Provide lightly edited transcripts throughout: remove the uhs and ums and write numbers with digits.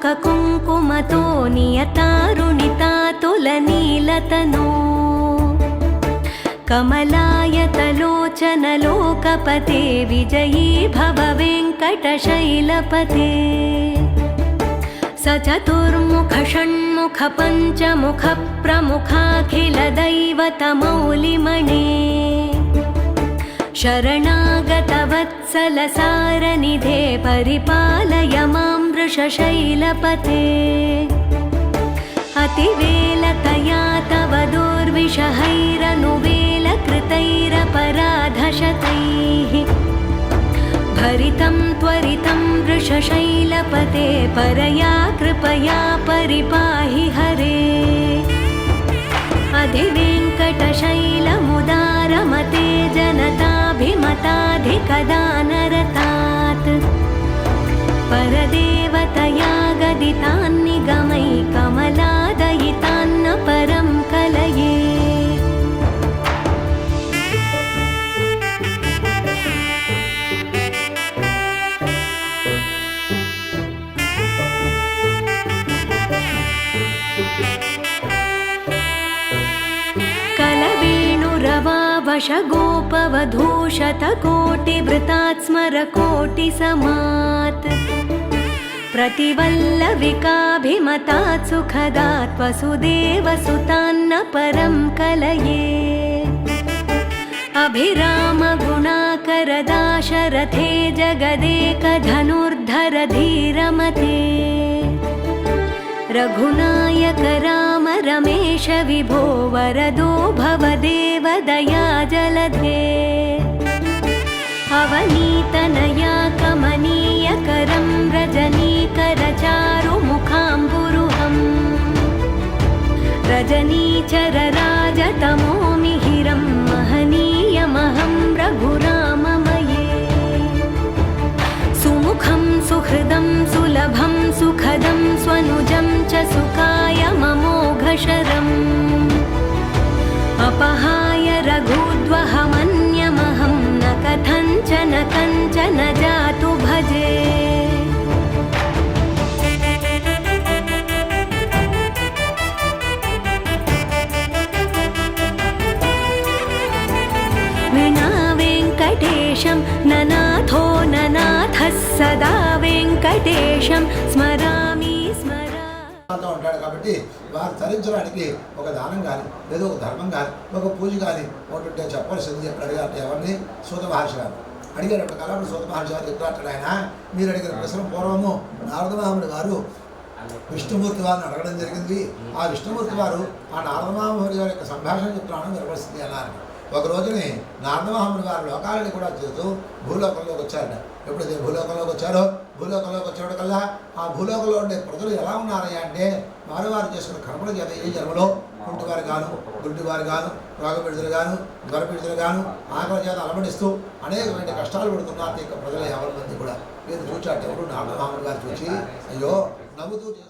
ముఖ కుంకుమతో నియతారుణితాతులనీలతనో కమలాయతలోచనలోకపతే విజయీ భవ వెంకటశైలపతే स चतुर्मुख षण्मुख पञ्चमुख प्रमुखाखिल दैवतमौलिमणे शरणागतवत्सल सारनिधे परिपालय मां वृषशैलपते अतिवेलतया तव दुर्विषहैरनुवेलकृतैरपराधशतैः भरितं त्वरितं वृषशैलपते परया कृपया परिपाहि हरे अधिवेङ्कटशैलमुदारमते जनताभिमताधिकदानरतात् परदेवतया गदितान्निगमै कमलादयितान्न परं कलये वशगोपवधूशतकोटिवृतात् स्मरकोटिसमात् प्रतिवल्लविकाभिमतात् सुखदात् वसुदेवसुतान्न परं कलये अभिरामगुणाकरदाशरथे जगदेकधनुर्धर धीरमते रघुनायक राम रमेश विभो वरदो भवदेव दया जलधे अवनीतनया कमनीयकरं रजनीकरचारुमुखाम्बुरुहम् रजनीचरराजतमो मिहिरं महनीयमहं रघुराममये सुमुखं सुहृदं सुलभं सुखदं स्वनुजं च सुखाय ममोघशरम् अपहाय रघुद्वहमन्यमहं न कथञ्चन कञ्चन जातु भजे विना वेङ्कटेशं ननाथो ननाथः सदा वेङ्कटेशं स्मरामि ఉంటాడు కాబట్టి వారు తరించడానికి ఒక దానం కానీ లేదా ఒక ధర్మం కానీ ఒక పూజ కానీ ఒకటి చెప్పాల్సింది చెప్పి అడిగారు ఎవరిని సూత మహర్షి గారు అడిగారు కాబట్టి సూత మహర్షి గారు చెప్తాడు ఆయన మీరు అడిగిన ప్రశ్న పూర్వము నారదమహాముని గారు విష్ణుమూర్తి వారిని అడగడం జరిగింది ఆ విష్ణుమూర్తి వారు ఆ నారదమహాముని గారి యొక్క సంభాషణ చెప్తున్నాను వినపడుతుంది అన్నారు ఒక రోజుని నారదమహాముని గారు లోకాలని కూడా చేస్తూ భూలోకంలోకి వచ్చారట ఎప్పుడైతే భూలోకంలోకి వచ్చారో భూలోకంలోకి వచ్చేటకల్లా ఆ భూలోకంలో ఉండే ప్రజలు ఎలా ఉన్నారయ్యా అంటే వారు చేసుకున్న కర్మల చేత ఏ జన్మలో కుంటివారు గాను గుడ్డివారు గాను రోగపీడితులు గాను జ్వరపీడితులు గాను ఆకలి చేత అలమడిస్తూ అనేకమైన కష్టాలు పడుతున్నారు ఇక ప్రజలు 50 మంది కూడా వీరు చూచాట ఎవరు నారదమహాముని గారు చూసి అయ్యో నవ్వుతూ చేస్తూ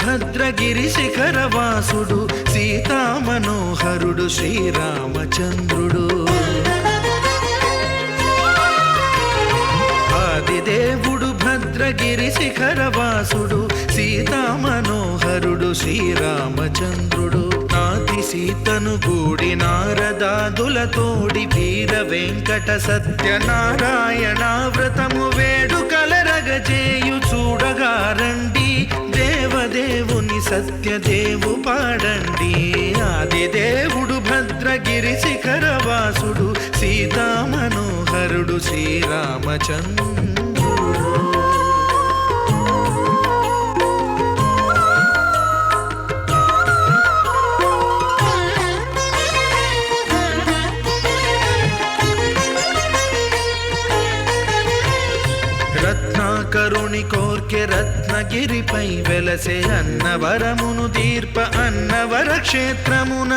భద్రగిరి శిఖరవాసుడు సీతామనోహరుడు శ్రీరామచంద్రుడు ఆదిదేవుడు భద్రగిరి శిఖరవాసుడు సీతామనోహరుడు శ్రీరామచంద్రుడు నాతి సీతను గూడి నారదాదులతోడి వీర వెంకట సత్యనారాయణ వ్రతము వేడుకలరగజేయు చూడగా రండి దేవదేవుని సత్యదేవు పాడండి ఆదిదేవుడు భద్రగిరి శిఖరవాసుడు సీతామనోహరుడు శ్రీరామచంద్రుడు రత్నాకరుని కోర్కె రత్నగిరిపై వెలసే అన్నవరమును దీర్ప అన్నవర క్షేత్రమున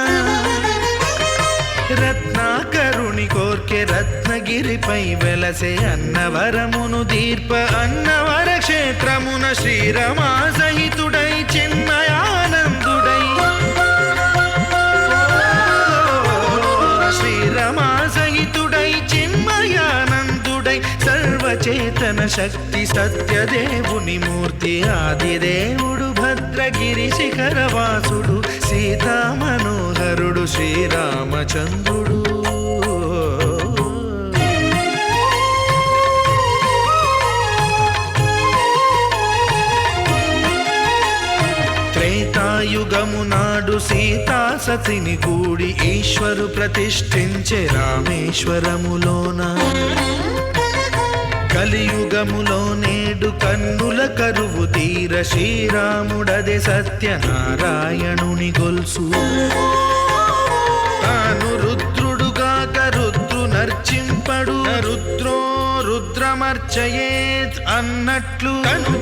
రత్నాకరుని కోర్కె రత్నగిరిపై వెలసే అన్నవరమును దీర్ప అన్నవర క్షేత్రమున శ్రీరమా సహితుడై చిన్మయానందుడై శ్రీరమా సహితుడై చిన్మయానందుడై సర్వచేతన శక్తి సత్యదేవుని మూర్తి ఆదిదేవుడు భద్రగిరి శిఖరవాసుడు సీతా మనోహరుడు శ్రీరామచంద్రుడు. త్రేతాయుగము నాడు సీతా సతిని కూడి ఈశ్వరు ప్రతిష్ఠించే రామేశ్వరములోన కలియుగములో నేడు కన్నుల కరువు తీర శ్రీరాముడదే సత్యనారాయణుని గొల్సు తాను రుద్రుడుగాక రుద్రు నర్చింపడు రుద్రో రుద్రమర్చయేత్ అన్నట్లు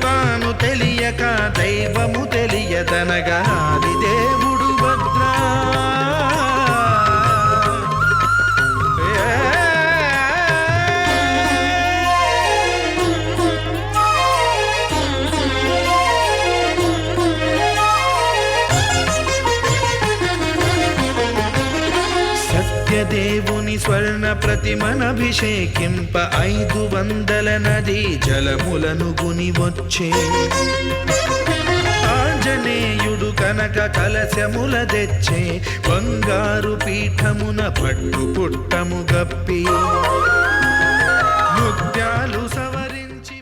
తాను తెలియక దైవము తెలియదనగా ఆదిదేవుడు భద్రా దేవుని స్వర్ణ ప్రతిమనభిషేకింప 500 నదీ జలములను గుని వచ్చే ఆంజనేయుడు కనక కలశముల తెచ్చే బంగారు పీఠమున పట్టు పుట్టము గప్పి ముత్యాలు సవరించి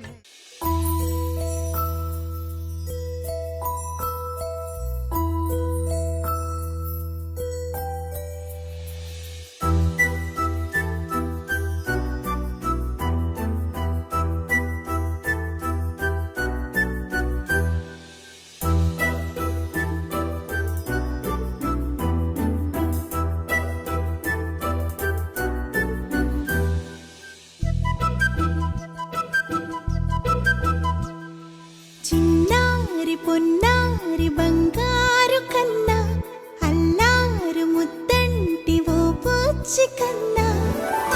పొన్నారి బంగారు కన్నా అల్లారు ముద్దంటి ఓ పూచి కన్నా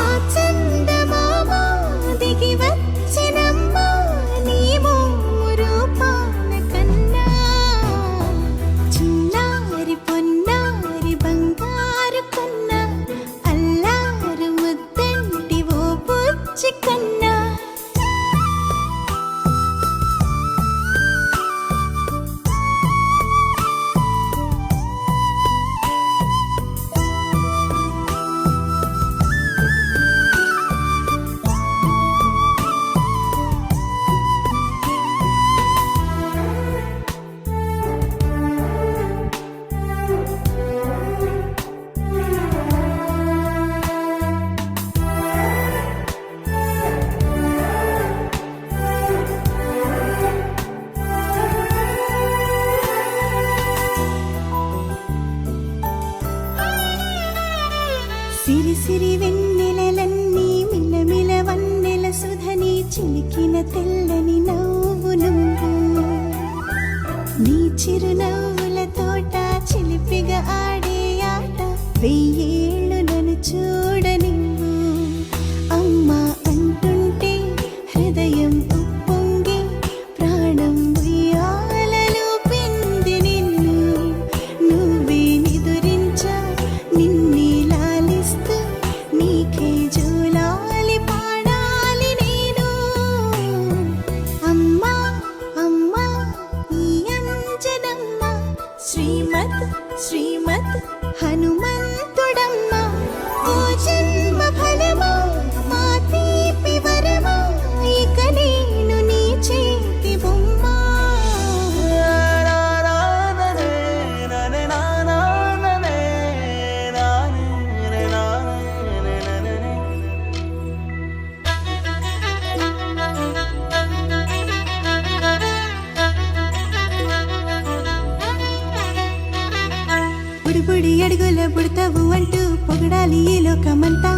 ఆ చందమామ దిగి వచ్చినమ్మా నీ రూపాన కన్నా చిన్నారి పొన్నారి బంగారు కన్నా అల్లారు ముద్దంటి ఓ పూచి కన్నా సిరి సిరి వెన్నెలలన్నీ మిలమిల వన్నెల సుధని చిలికిన తెల్లని నవ్వు నువ్వు నీ చిరునవ్వుల తోట చిలిపిగా ఆడే ఆట 1000 ఏళ్ళు నన్ను చూడనివ్వు అమ్మా అంటుంటే హృదయం ఉప్పొంగి ప్రాణం ఉయ్యాలలో పింది నిన్ను నువ్వే నిదురించా నిన్నే లాలిస్తూ నీకే జోలాలి పాడాలి నేను అమ్మా అమ్మా ఈ అంజనమ్మ శ్రీమత్ శ్రీమత్ హనుమంతుడమ్మ ఓ జన్మ ఫలమా మా తీపి వరమా ఇక నేను నీ చేతి బొమ్మ బుడిబుడి అడుగుల బుడతావు అంటూ పొగడాలి ఈ లోకమంతా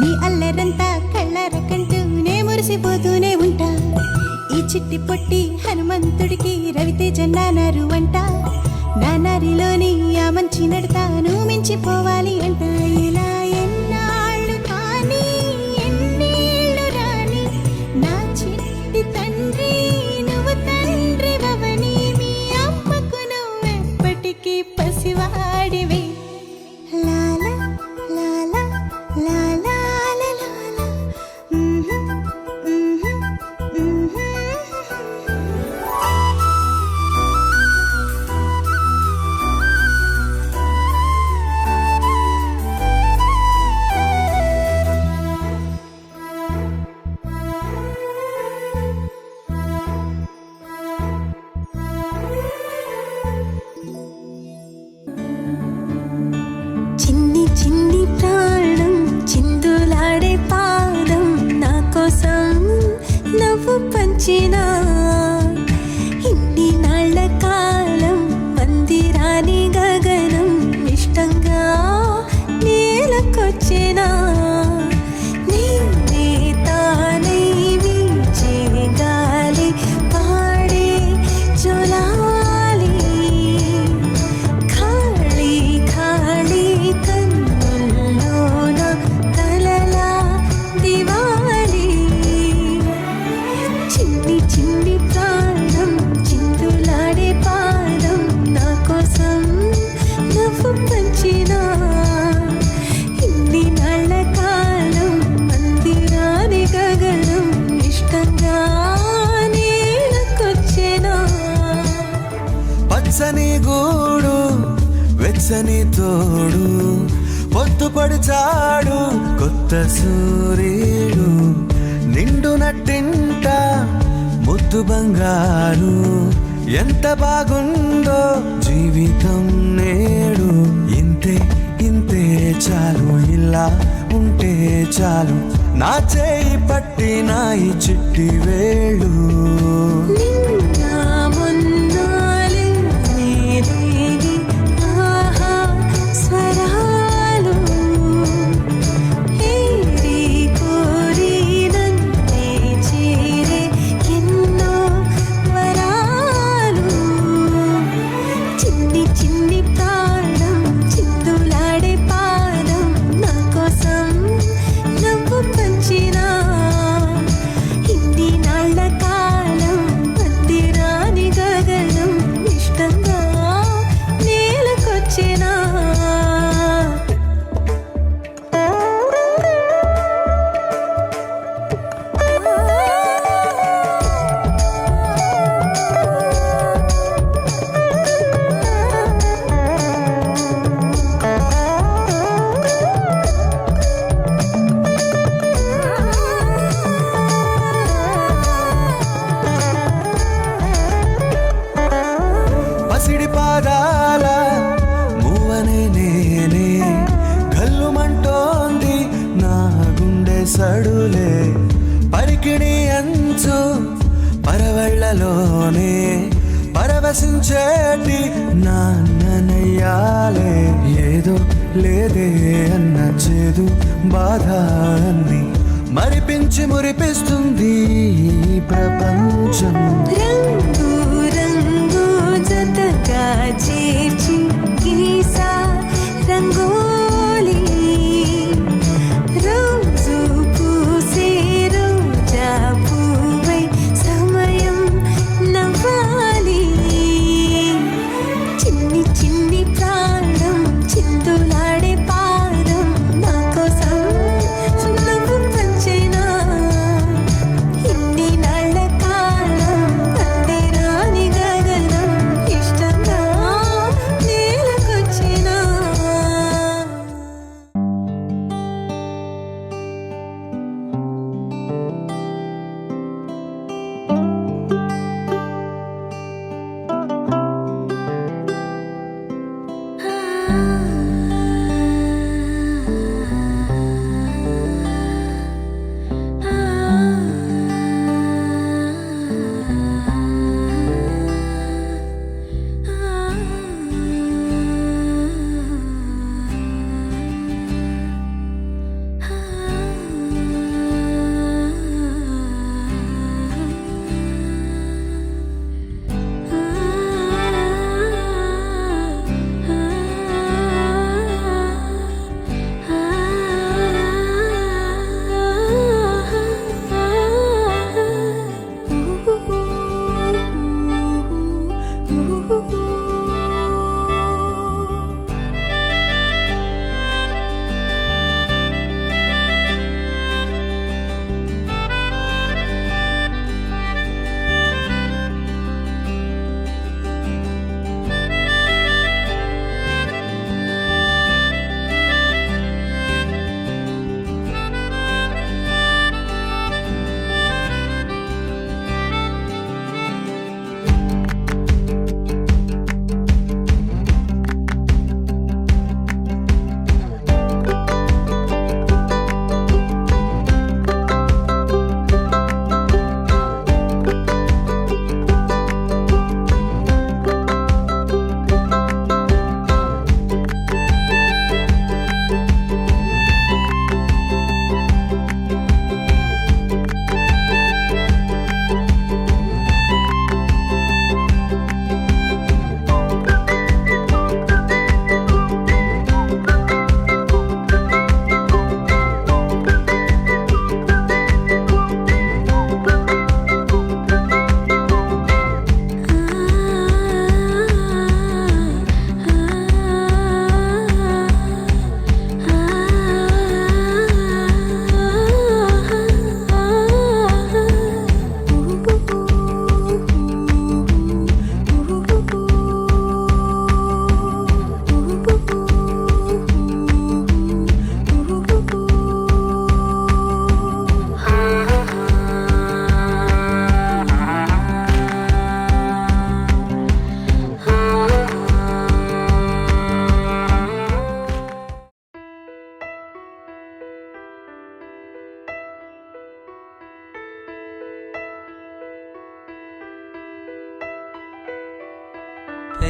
నీ అల్లరంతా కళ్ళారకంటూ నే మురిసిపోతూనే ఉంటా ఈ చిట్టి పొట్టి హనుమంతుడికి రవితేజ నానారు అంట నా నరిలోని ఆ మంచి నడతాను మించిపోవాలి అంట ఇలా ఎన్నాళ్ళు కానీ ఎన్నేళ్ళు రాని నా చిట్టి తండ్రి నువ్వు తండ్రి భవని మీ అమ్మకు నువ్వెప్పటికీ పసివాడివి లాలా లాలా లాలా లాలా చిన్ని చిన్ని ప్రాణం చిందులాడే పాదం నా కోసం నవ్వు పంచినా ఇన్ని నాళ్ళ కాలం మందిరాని గగనం ఇష్టంగా నేలకొచ్చినా నేనే తానై వీచే గాలి పాడే జోలాలి ఖాళీ ఖాళీ కన్నుల్లోన కలలా దివాలి చిన్ని చిన్ని ప్రాణం చిందులాడే పాదం నా కోసం నవ్వు పంచినా ఇన్ని నాళ్ళ కాలం మందిరాని గగనం ఇష్టంగా నేలకొచ్చినా పచ్చని గూడు వెచ్చని తోడు పొత్తు పడిచాడు కొత్త సూర్యుడు నిండు నట్టింట ముద్దు బంగారు ఎంత బాగుందో జీవితం నేడు ఇంతే ఇంతే చాలు ఇలా ఉంటే చాలు నా చేయి పట్టి నా ఈ చిట్టి వేళ్ళు నిన్న మొన్నాలే నేరేగి ఆహా స్వరాలు ఏరి కోరి నన్నే చేరే ఎన్నో వరాలు చిన్ని చిన్ని ప్రాణం చిందులాడే పాదం నా కోసం నవ్వు పంచినా ఇన్ని నాళ్ళ కాలం మందిరాని గగనం ఇష్టంగా నేలకొచ్చినా పసిడి పాదాల మూవనే నేనే గల్లుమంటోంది నా గుండె సడులే పరికిణి అంచు పరవళ్ళలోనే పరవశించేటి నాన్ననయ్యాలే ఏదో లేదే అన్న చేదు బాధ అన్ని మరిపించి మురిపిస్తుంది ఈ ప్రపంచం రంగు రంగు జతగా చేర్చి గీసా రంగోలి రోజు పూసే రోజా పువ్వై సమయం నవ్వాలి చిన్ని చిన్ని ప్రాణం చిందులాడే పాదం నా కోసం నవ్వు పంచినా ఇన్ని నాళ్ళ కాలం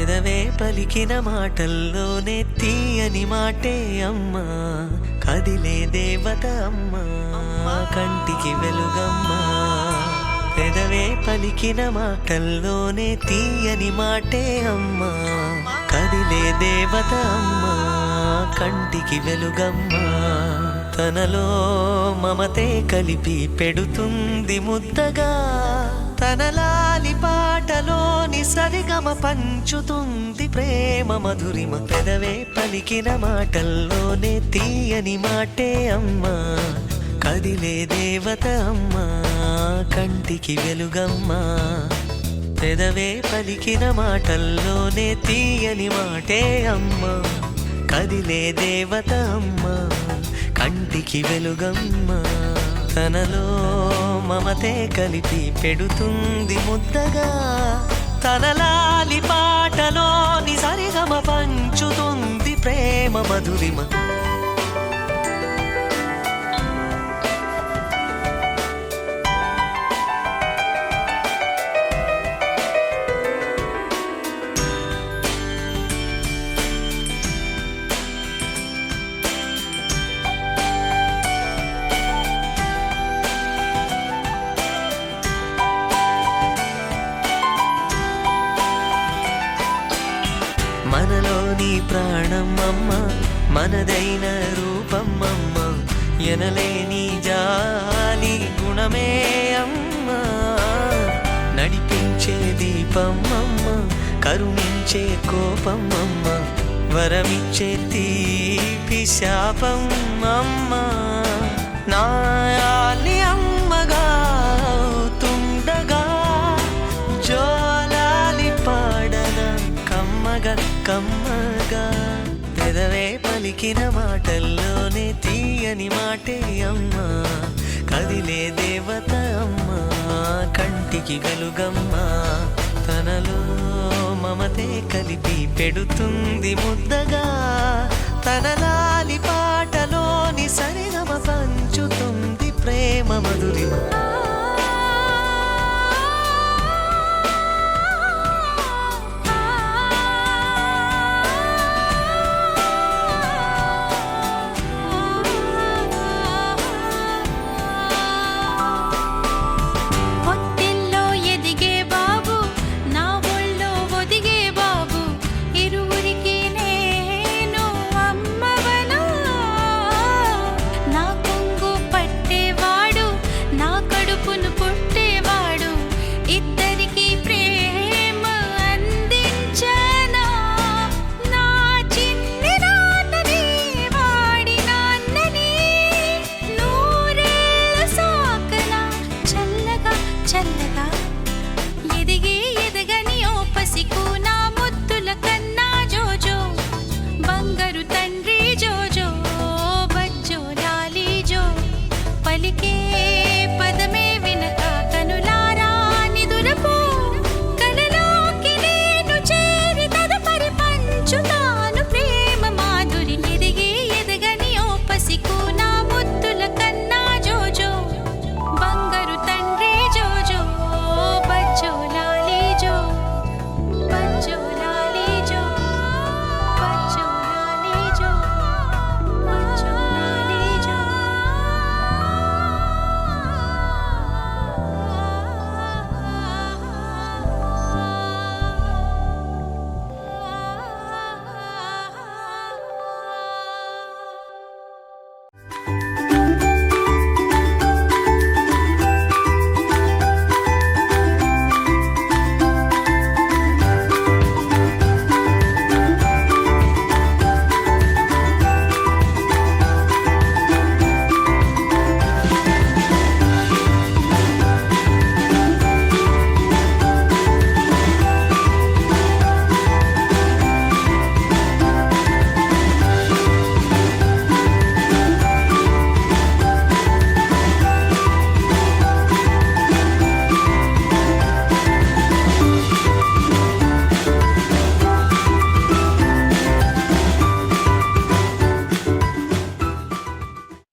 పెదవే పలికిన మాటల్లోనే తీయని మాటే అమ్మా కదిలే దేవత అమ్మా కంటికి వెలుగమ్మా పెదవే పలికిన మాటల్లోనే తీయని మాటే అమ్మా కదిలే దేవత అమ్మా కంటికి వెలుగమ్మా తనలో మమతే కలిపి పెడుతుంది ముద్దగా తన లాలి పాటలోని సరిగమ పంచుతుంది ప్రేమ మధురిమ పెదవే పలికిన మాటల్లోనే తీయని మాటే అమ్మా కదిలే దేవత అమ్మా కంటికి వెలుగమ్మా పెదవే పలికిన మాటల్లోనే తీయని మాటే అమ్మా కదిలే దేవత అమ్మా కంటికి వెలుగమ్మా తనలో మమతే కలిపి పెడుతుంది ముద్దగా తన లాలి పాటలోని సరిగమ పంచుతుంది ప్రేమ మధురిమ మనలోని ప్రాణం అమ్మ మనదైన రూపం అమ్మ ఎనలేని జాలి గుణమే అమ్మ నడిపించే దీపం అమ్మ కరుణించే కోపం అమ్మ వరమిచ్చే తీపి శాపం అమ్మ నాయాలి అమ్మగా తుండగా జోలాలి పాడన కమ్మగా పెదవే పలికిన మాటల్లోనే తీయని మాటే అమ్మా కదిలే దేవత అమ్మా కంటికి వెలుగమ్మా తనలో మమతే కలిపి పెడుతుంది ముద్దగా తన లాలి పాటలోని సరిగమ పంచుతుంది ప్రేమ మధురిమ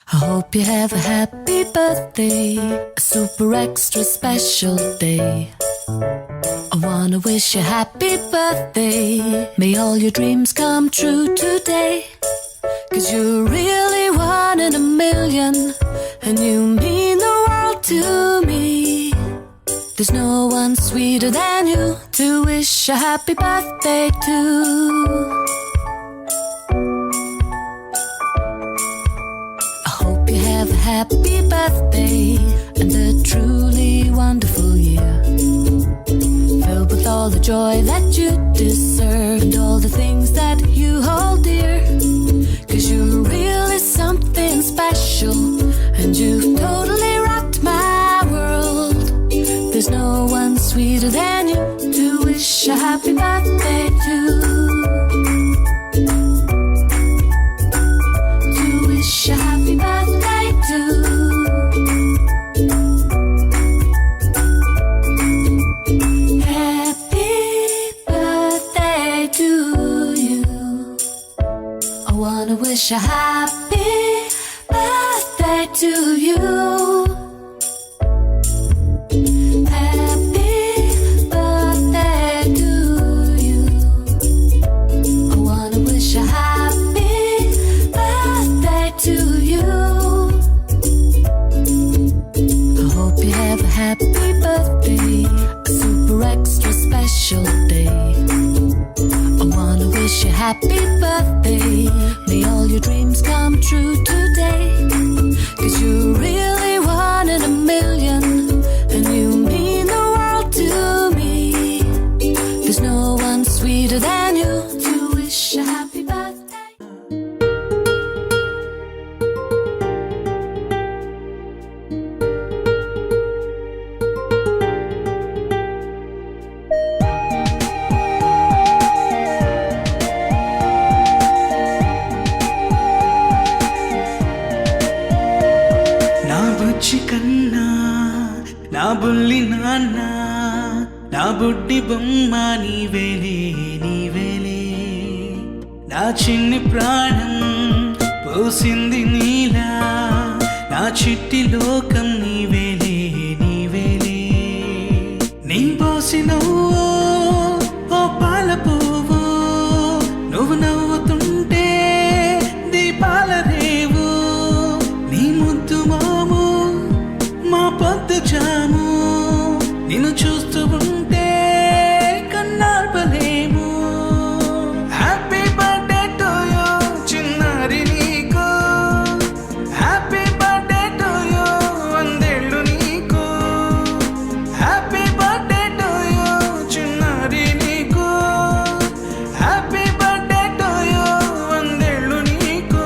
Hope you have a happy birthday, a super extra special day. I wanna wish you happy birthday. May all your dreams come true today. 'Cause you're really one in a million, and you mean the world to me. There's no one sweeter than you to wish a happy birthday to. I hope you have a happy birthday and a truly wonderful year, filled with all the joy that you deserve and all the things that you hold dear. 'Cause you're really something special, and you've totally rocked my world. There's no one sweeter than you to wish a happy birthday to. To wish a happy birthday to. Happy birthday to you. I wanna wish a happy birthday to you. Happy birthday to you. I wanna wish a happy birthday to you. I hope you have a happy birthday, a super extra special day. I wanna wish you happy birthday. May all your dreams come true today. 'Cause you're really one in a million, and you mean the world to me. There's no one sweeter than you to wish a happy birthday. నా బుజ్జి కన్నా నా బుల్లి నాన్న, నా బుడ్డి బొమ్మ నీవేలే నీవేలే. నా చిన్ని ప్రాణం పోసింది నీలా, నా చిట్టి లోకం నీవేలే నీవేలే. నీ పోసినవో ఓ పాల పువ్వు, నువ్వు నవ్వుతుంటే దీపాల రేవు. నీ ముద్దు మాము మా పొద్దు జాము, నిన్ను చూస్తూ ఉంటే కన్నార్పలేము. హ్యాపీ బర్త్డే టు యూ చిన్నారి నీకు, హ్యాపీ బర్త్డే టు యూ వందేళ్ళు నీకు. హ్యాపీ బర్త్డే టు యూ చిన్నారి నీకు, హ్యాపీ బర్త్డే టు యూ వందేళ్ళు నీకు.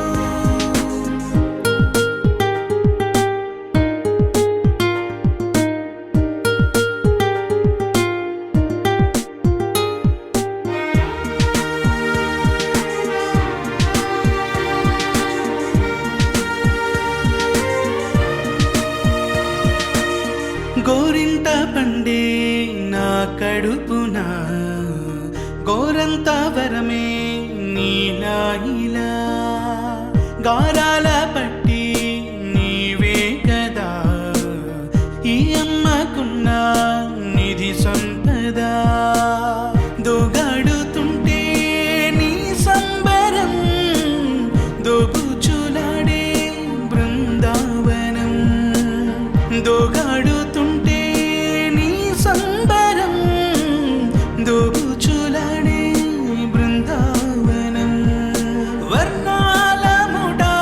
గోరింట పండే నా కడుపున, గోరంత వరమే నీలా ఇలా. గారాల పట్టి నీవే కదా ఈ అమ్మకున్న నిధి సంపద. దోగాడుతుంటే నీ సంబరం, దోబుచులాడే బృందావనం. దోగాడుతుంటే నీ సంబరం, దోబుచులాడే బృందావనం. వర్ణాల ముడా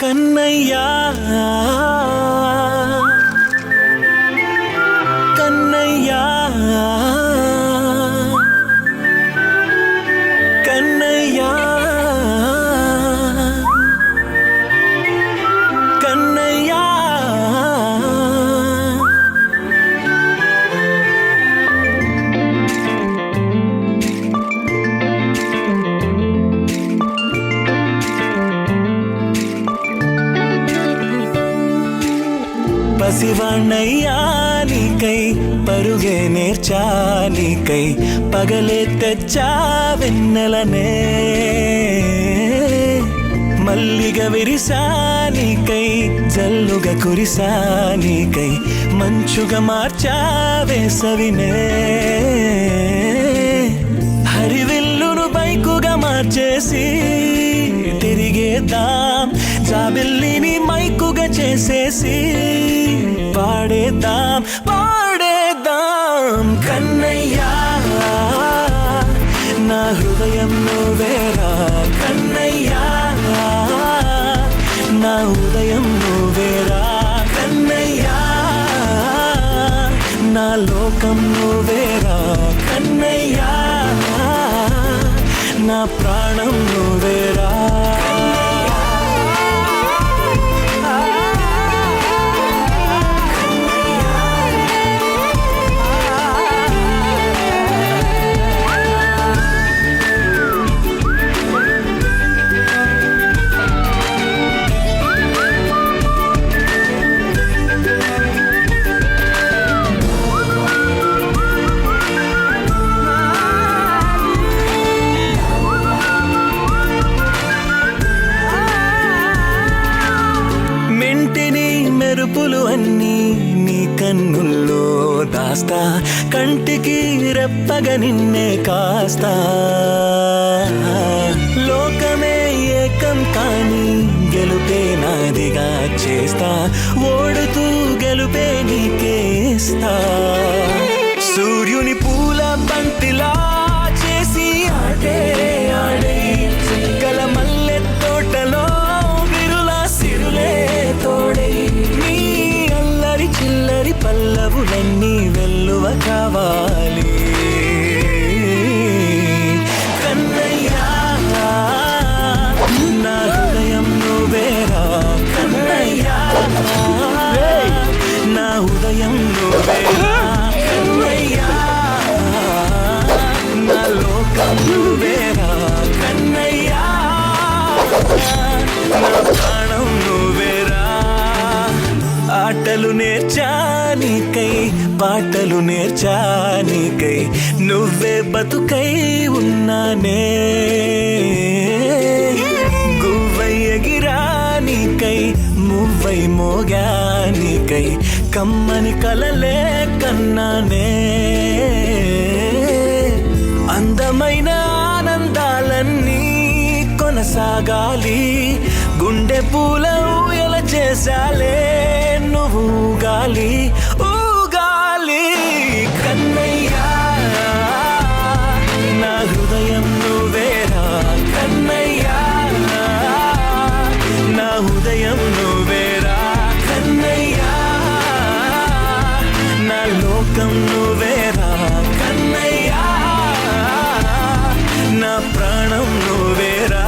కన్నయ్యా కన్నయ్యా కన్నయ్యా కన్నయ్యా పసివాణ్ణయ్యా నీకై పరుగే నేర్చా నీకై పగలే తెచ్చా వెన్నెలనే మల్లిగ విరిసా నీకై జల్లుగా కురిసా నీకై మంచుగా మార్చా వేసవినే హరివిల్లును బైకుగా మార్చేసి తిరిగేద్దాం జాబిల్లిని మైకుగా చేసేసి పాడేద్దాం పాడేద్దాం కన్నయ్యా నా హృదయం నువ్వేరా కన్నయ్యా నా ఉదయం నువ్వేరా కన్నయ్యా నా లోకం నువ్వేరా కన్నయ్యా నా ప్రాణం నువ్వేరా మెరుపులు అన్నీ నీ కన్నుల్లో దాస్తా కంటికి రెప్పగా నిన్నే కాస్తా లోకమే ఏకం కాని గెలుపే నాదిగా చేస్తా ఓడుతూ గెలుపే నీకేస్తా సూర్యుని పూల బంతిలా చేసి ఆడే ఆడే గల మల్లె తోటలో విరులా సిరులే తోడే నీ అల్లరి చిల్లరి పల్లవులన్నీ వెల్లువ కావాలి కన్నయ్యా నా హృదయం నువ్వేరా కన్నయ్యా నా ఉదయం నువ్వేరా కన్నయ్యా నా లోకం నువ్వేరా కన్నయ్యా నా ప్రాణం నువ్వేరా ఆటలు నేర్చానికై పాటలు నేర్చానికై నువ్వే బతుకై ఉన్నానే గువ్వై ఎగిరానికై మువ్వై మోగానికై కమ్మని కలలే కన్నానే అందమైన ఆనందాలన్నీ కొనసాగాలి గుండె పూల ఊయల చేసాలే నువ్వు ఊగాలి ఊగాలి కన్నయ్యా నా హృదయం నువ్వేరా కన్నయ్యా నా ఉదయం నువ్వేరా కన్నయ్యా నా లోకం నువ్వేరా కన్నయ్యా నా ప్రాణం నువ్వేరా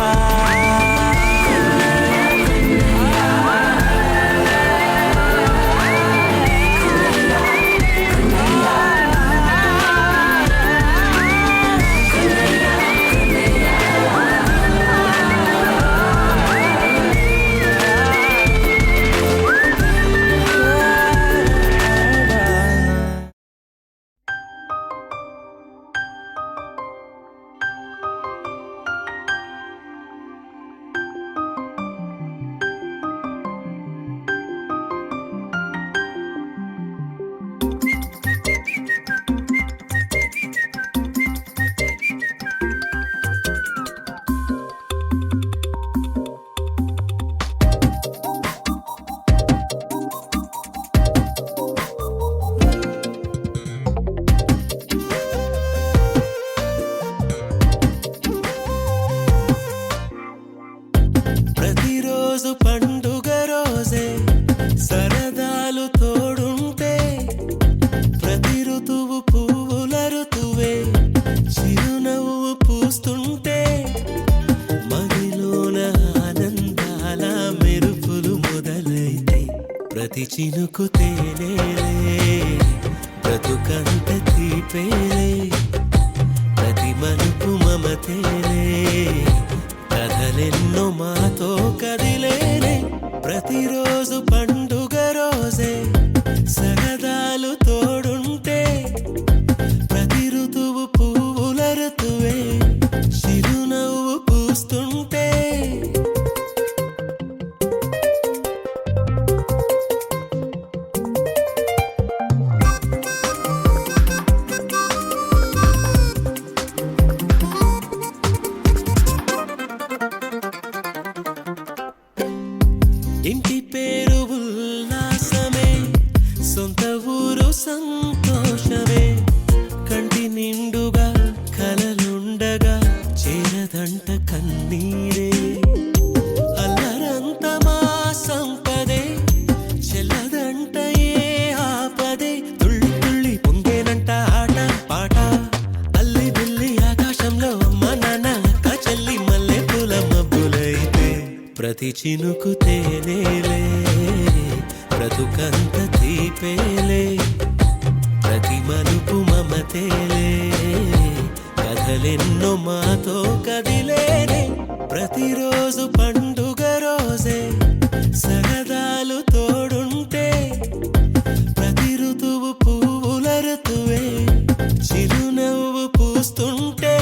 ప్రతిరోజు పండు రోజే సరదాలు తోడుంటే ప్రతి ఋతువు పువ్వుల ఋతువే చిరునవ్వు పూస్తుంటే మదిలోన ఆనందాల మెరుపులు మొదలైతే ప్రతి చినుకు తేనేలే బ్రతుకంత తీపేలే ప్రతి మలుపు మమతేలే కథలెన్నో మాతో కదిలేలే ప్రతిరోజు పండుగ రోజే సరదాలు తోడుంటే ప్రతి ఋతువు పువ్వుల ఋతువే చిరునవ్వు పూస్తుంటే ఇంటి పేరు ఉల్లాసమే సొంత ఊరు సంతోషమే కంటి నిండుగా కలలుండగా చేరదంట కన్నీరే అల్లరంత మా సంపదే చెల్లదంట ఏ ఆపదే తుళ్ళి తుళ్ళి పొంగేనంట ఆట పాట అల్లి బిల్లి ఆకాశంలో అమ్మ నాన్న అక్క చెల్లి మల్లె పూల మబ్బులైతే ప్రతి చినుకు తేనేలే బ్రతుకంత తీపేలే ప్రతి మలుపు మమతేలే కథలెన్నో మాతో కదిలేనే ప్రతిరోజు పండుగ రోజే సరదాలు తోడుంటే ప్రతి ఋతువు పువ్వుల ఋతువే చిరునవ్వు పూస్తుంటే